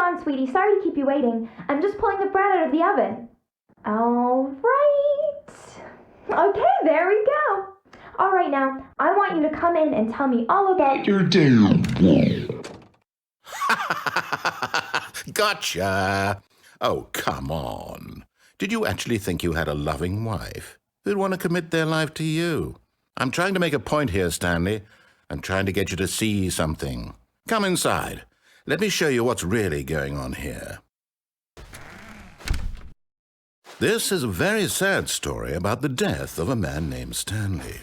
on, sweetie. Sorry to keep you waiting. I'm just pulling the bread out of the oven. All right. Okay, there we go. All right, now, I want you to come in and tell me all about Your damn Gotcha! Oh, come on. Did you actually think you had a loving wife who'd want to commit their life to you? I'm trying to make a point here, Stanley. I'm trying to get you to see something. Come inside. Let me show you what's really going on here. This is a very sad story about the death of a man named Stanley.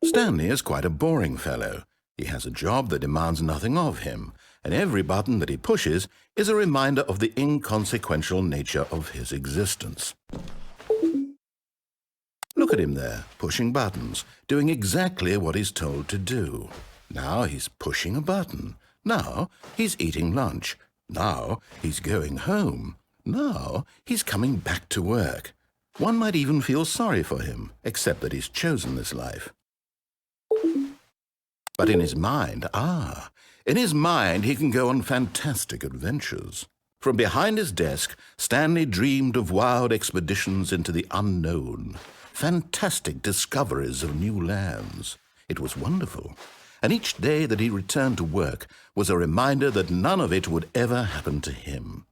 Stanley is quite a boring fellow. He has a job that demands nothing of him, and every button that he pushes is a reminder of the inconsequential nature of his existence. Look at him there, pushing buttons, doing exactly what he's told to do. Now he's pushing a button. Now he's eating lunch. Now he's going home. Now he's coming back to work. One might even feel sorry for him, except that he's chosen this life. But in his mind, he can go on fantastic adventures. From behind his desk, Stanley dreamed of wild expeditions into the unknown, fantastic discoveries of new lands. It was wonderful, and each day that he returned to work was a reminder that none of it would ever happen to him.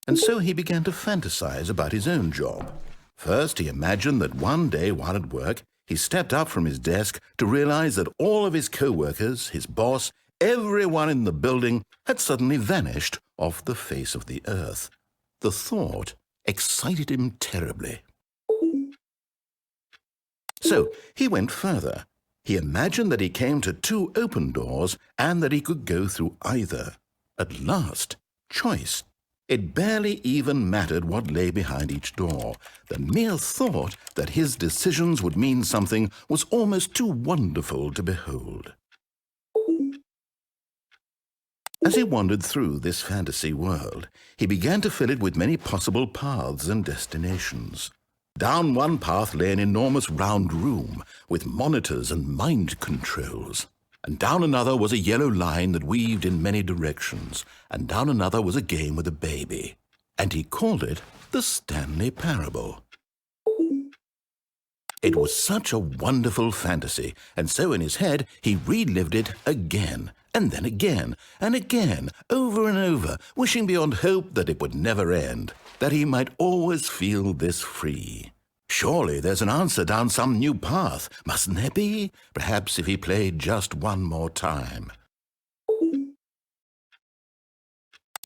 And so he began to fantasize about his own job. First, he imagined that one day while at work, he stepped up from his desk to realize that all of his co-workers, his boss, everyone in the building had suddenly vanished off the face of the earth. The thought excited him terribly. So he went further. He imagined that he came to two open doors and that he could go through either. At last, choice. It barely even mattered what lay behind each door. The mere thought that his decisions would mean something was almost too wonderful to behold. As he wandered through this fantasy world, he began to fill it with many possible paths and destinations. Down one path lay an enormous round room with monitors and mind controls. And down another was a yellow line that weaved in many directions, and down another was a game with a baby. And he called it the Stanley Parable. It was such a wonderful fantasy, and so in his head he relived it again, and then again, and again, over and over, wishing beyond hope that it would never end, that he might always feel this free. Surely there's an answer down some new path, mustn't there be? Perhaps if he played just one more time.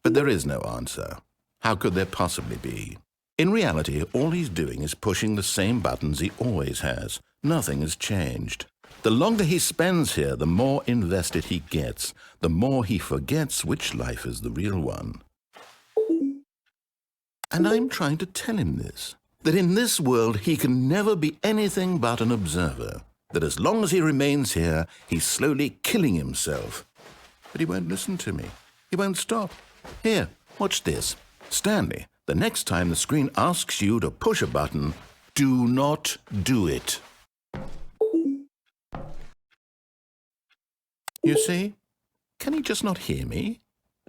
But there is no answer. How could there possibly be? In reality, all he's doing is pushing the same buttons he always has. Nothing has changed. The longer he spends here, the more invested he gets, the more he forgets which life is the real one. And I'm trying to tell him this, that in this world he can never be anything but an observer, that as long as he remains here, he's slowly killing himself. But he won't listen to me. He won't stop. Here, watch this. Stanley, the next time the screen asks you to push a button, do not do it. You see? Can he just not hear me?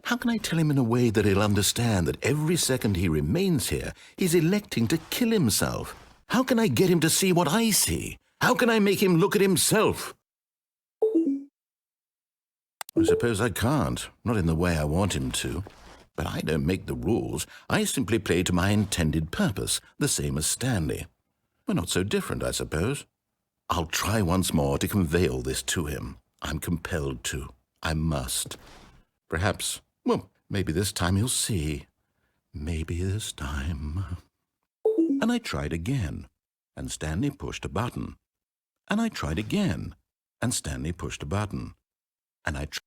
How can I tell him in a way that he'll understand that every second he remains here, he's electing to kill himself? How can I get him to see what I see? How can I make him look at himself? I suppose I can't, not in the way I want him to. But I don't make the rules. I simply play to my intended purpose, the same as Stanley. We're not so different, I suppose. I'll try once more to convey all this to him. I'm compelled to. I must. Perhaps, well, maybe this time he'll see. Maybe this time. And I tried again, and Stanley pushed a button. And I tried again, and Stanley pushed a button. And I tried